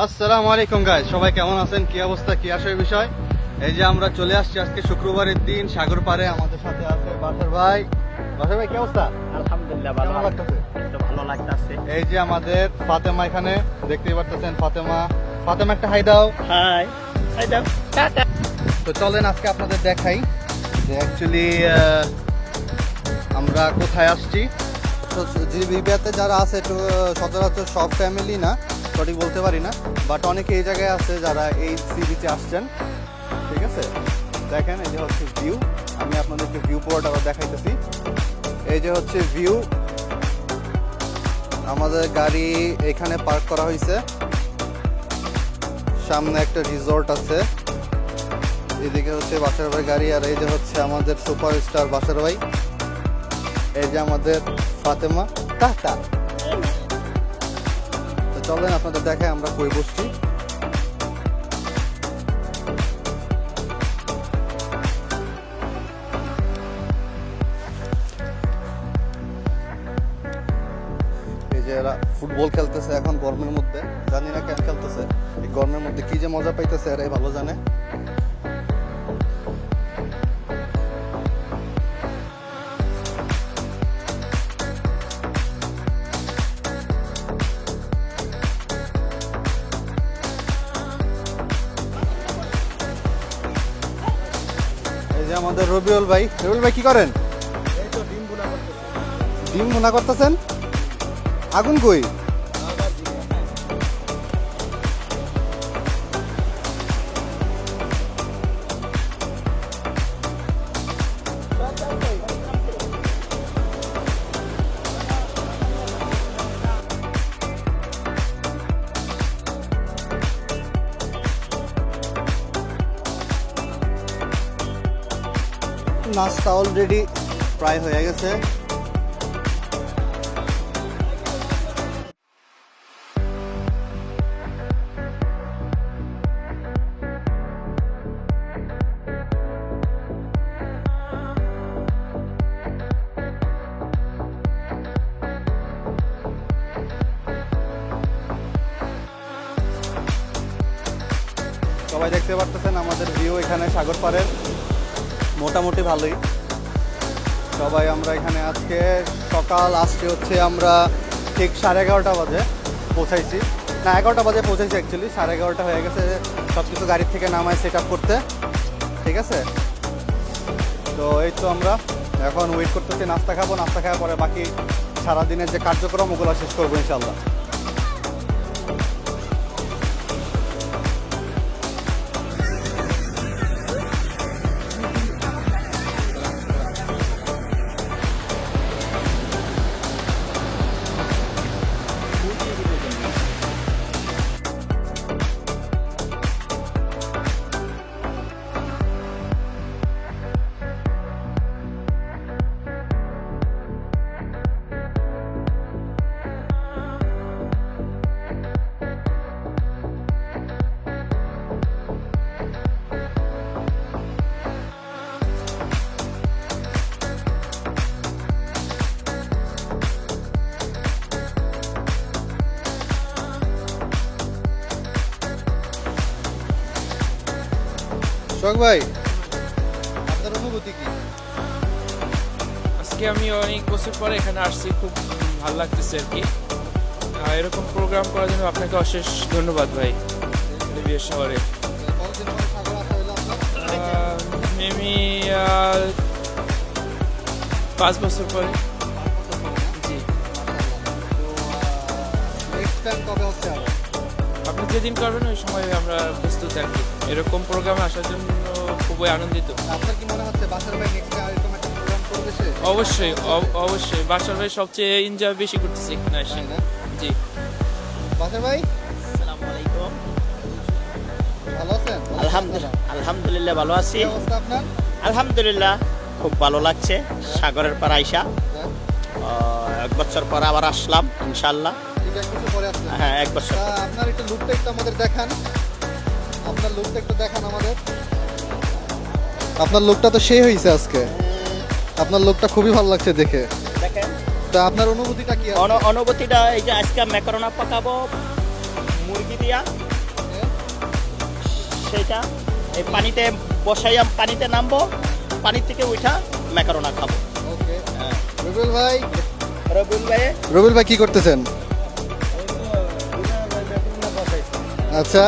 আসসালামু আলাইকুম গাইস, সবাই কেমন আছেন? কি অবস্থা, কি আসে বিষয়? এই যে আমরা চলে আসছি আজকে শুক্রবারের দিন সাগর পাড়ে। আমাদের সাথে আছে বাসার ভাই। বাসার ভাই কি অবস্থা? আলহামদুলিল্লাহ ভালো কেমন লাগতেছে? একটু ভালো লাগতেছে। এই যে আমাদের ফাতেমা এখানে দেখতেই পারতেছেন। ফাতেমা, ফাতেমা একটা হাই দাও। হাই, এই দাও টাটা। তো চলেন আজকে আপনাদের দেখাই যে অ্যাকচুয়ালি আমরা কোথায় আসছি। তো জিবিবিতে যারা আছে একটু সচরাচর সব ফ্যামিলি না, সঠিক বলতে পারি না, বাট অনেকে এই জায়গায় আছে যারা এই সি বিচে আসছেন। ঠিক আছে, দেখেন এই যে হচ্ছে ভিউ। আমি আপনাদেরকে ভিউ পুরোটা আবার দেখাইতেছি। এই যে হচ্ছে ভিউ। আমাদের গাড়ি এখানে পার্ক করা হয়েছে, সামনে একটা রিসোর্ট আছে, এদিকে হচ্ছে বাসার ভাই গাড়ি, আর এই যে হচ্ছে আমাদের সুপারস্টার বাসার ভাই। এই যে আমাদের ফাতেমা। টাটা। তো চলেন আপনাদের দেখায় আমরা কই বসছি। এই যে এরা ফুটবল খেলতেছে এখন গরমের মধ্যে, জানি না কেন খেলতেছে। এই গরমের মধ্যে কি যে মজা পাইতেছে এরাই ভালো জানে। এই যে আমাদের রবিউল ভাই। রবিউল ভাই কি করেন? ডিম ভুনা করতেছেন? আগুন কই? নাস্তা অলরেডি প্রায় হয়ে গেছে। সবাই দেখতে পারতেছেন আমাদের ভিউ এখানে সাগর পাড়ের মোটামুটি ভালোই। সবাই আমরা এখানে আজকে সকাল আসছি হচ্ছে আমরা ঠিক 11:30 বাজে পৌঁছাইছি, না 11টা বাজে পৌঁছাইছি অ্যাকচুয়ালি। 11:30 হয়ে গেছে সব কিছু গাড়ির থেকে নামায় সেট আপ করতে। ঠিক আছে, তো এই তো আমরা এখন ওয়েট করতেছি, নাস্তা খাবো। নাস্তা খাওয়ার পরে বাকি সারাদিনের যে কার্যক্রম ওগুলো শেষ করবো ইনশাল্লাহ। শোক ভাই, আপনার অনুভূতি কি? আজকে আমি অনেক বছর পরে এখানে আসছি, খুব ভালো লাগতেছে আর কি। এরকম প্রোগ্রাম করার জন্য আপনাকে অশেষ ধন্যবাদ ভাই। লিবিয়া শহরে মেবি 5 বছর পরে। জি, আপনি যেদিন করবেন ওই সময় আমরা প্রস্তুত থাকি। এরকম প্রোগ্রামে আসার জন্য খুবই আনন্দিত। আপনার কি মনে হচ্ছে বাসার ভাই নেক্সট এরকম একটা প্রোগ্রাম করবে সে? অবশ্যই অবশ্যই বাসার ভাই সবচেয়ে এনজয় বেশি করতেছে এখানে এসে। জি, বাসার ভাই আসসালামু আলাইকুম। ভালো আছেন? আলহামদুলিল্লাহ ভালো আছি। কি অবস্থা আপনার? আলহামদুলিল্লাহ খুব ভালো লাগছে সাগরের পার আইসা। 1 বছর পর আবার আসলাম ইনশাআল্লাহ। ঠিক আছে, কিছু পরে আসছেন? হ্যাঁ 1 বছর। আপনার একটু লুকটা একটু আমাদের দেখান। আপনার লুকটা একটু দেখান আমাদের। আপনার লুকটা তো সেই হয়েছে আজকে। আপনার লুকটা খুবই ভালো লাগছে দেখে। দেখেন তা আপনার অনুভূতিটা কি? অনুভূতিটা এই যে আজকে ম্যাকারোনা পাকাবো মুরগি দিয়া। সেইটা এই পানিতে বসাইয়া পানিতে নামবো, পানি থেকে উঠা ম্যাকারোনা খাবো। ওকে হ্যাঁ। রুবেল ভাই, রবিউল ভাই রুবেল ভাই কি করতেছেন? আচ্ছা,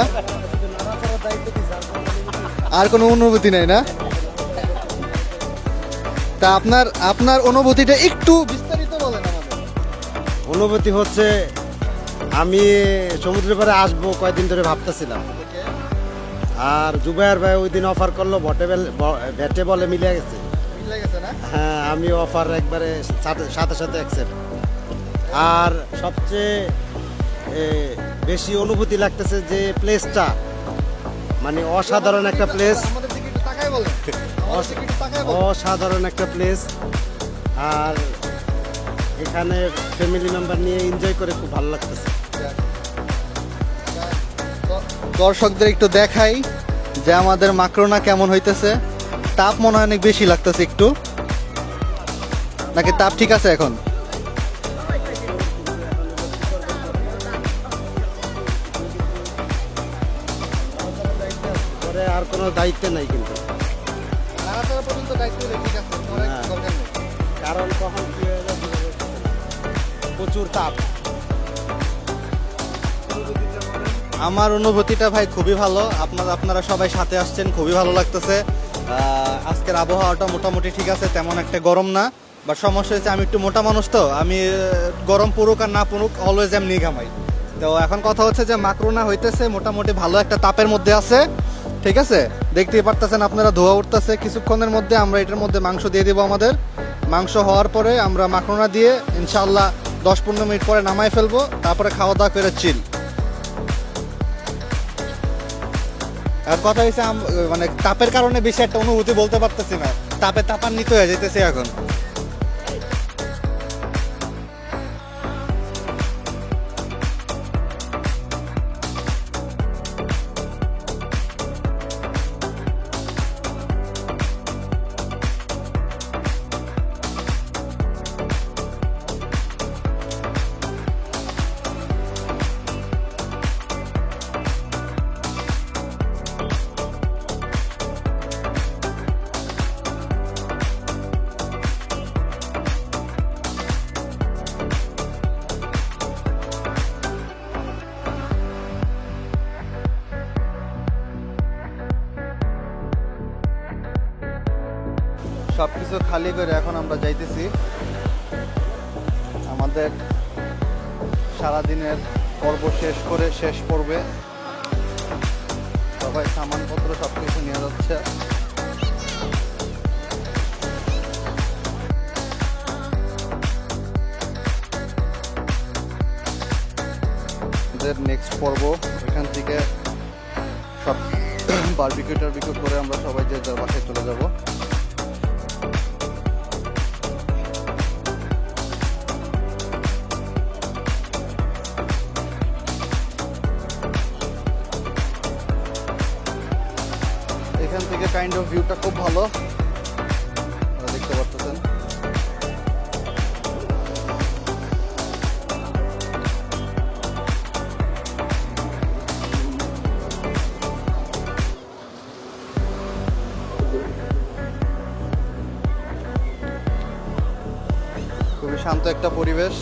আর কোনো অনুভূতি নাই না? তা আপনার আপনার অনুভূতিটা একটু বিস্তারিত বলেন আমাদের। অনুভূতি হচ্ছে আমি সমুদ্রের পাড়ে আসবো কয়েকদিন ধরে ভাবতেছিলাম, আর জুবাইর ভাই ওই দিন অফার করলো ব্যাটে বলে মিলে গেছে। মিলে গেছে না? হ্যাঁ, আমি অফার একবারে সাথে সাথে অ্যাকসেপ্ট। আর সবচেয়ে বেশি অনুভূতি লাগতেছে যে প্লেসটা মানে অসাধারণ একটা প্লেস, আমাদের দিকে একটু তাকায় বলেন, আমাদের দিকে একটু তাকায় বলেন। অসাধারণ একটা প্লেস। আর এখানে ফ্যামিলি মেম্বার নিয়ে এনজয় করে খুব ভালো লাগতেছে। দর্শকদের একটু দেখাই যে আমাদের মাকরোনা কেমন হইতেছে। তাপ মনে হয় অনেক বেশি লাগতেছে একটু, নাকি তাপ ঠিক আছে এখন? পরে আর কোনো দায়িত্ব নাই কিন্তু, কারণ কখন কি হয়ে যায় বোঝা যাচ্ছে না। প্রচুর তাপ। আমার অনুভূতিটা ভাই খুবই ভালো। আপনারা সবাই সাথে আসছেন, খুবই ভালো লাগতেছে। আজকের আবহাওয়াটা মোটামুটি ঠিক আছে, তেমন একটা গরম না। বাট সমস্যা হচ্ছে আমি একটু মোটা মানুষ, তো আমি গরম পড়ুক আর না পড়ুক অলওয়েজ এমনি ঘামাই। তো এখন কথা হচ্ছে যে মাকরোনা হইতেছে মোটামুটি ভালো একটা তাপের মধ্যে আছে, ঠিক আছে? দেখতেই পারতেছেন আপনারা, ধোয়া উঠতেছে। কিছুক্ষণের মধ্যে আমরা এটার মধ্যে মাংস দিয়ে দিব। আমাদের মাংস হওয়ার পরে আমরা মাকরোনা দিয়ে ইনশাআল্লাহ 10-15 মিনিট পরে নামাই ফেলবো, তারপরে খাওয়া দাওয়া করে চিল। আর কথা হয়েছে মানে তাপের কারণে বেশি একটা অনুভূতি বলতে পারতেছি না, তাপে তাপান্বিত হয়ে যেতেছে এখন। সবকিছু খালি করে এখন আমরা যাইতেছি আমাদের সারাদিনের পর্ব শেষ করে, শেষ পর্বে সবাই সামানপত্র সবকিছু নিয়ে যাচ্ছে। নেক্সট পর্ব এখান থেকে সব বারবিকিউ টারবিকিউ করে আমরা সবাই যে যার বাসায় চলে যাব। এখান থেকে কাইন্ড অফ ভিউটা খুব ভালো, দেখতে পারতেছেন। খুবই শান্ত একটা পরিবেশ।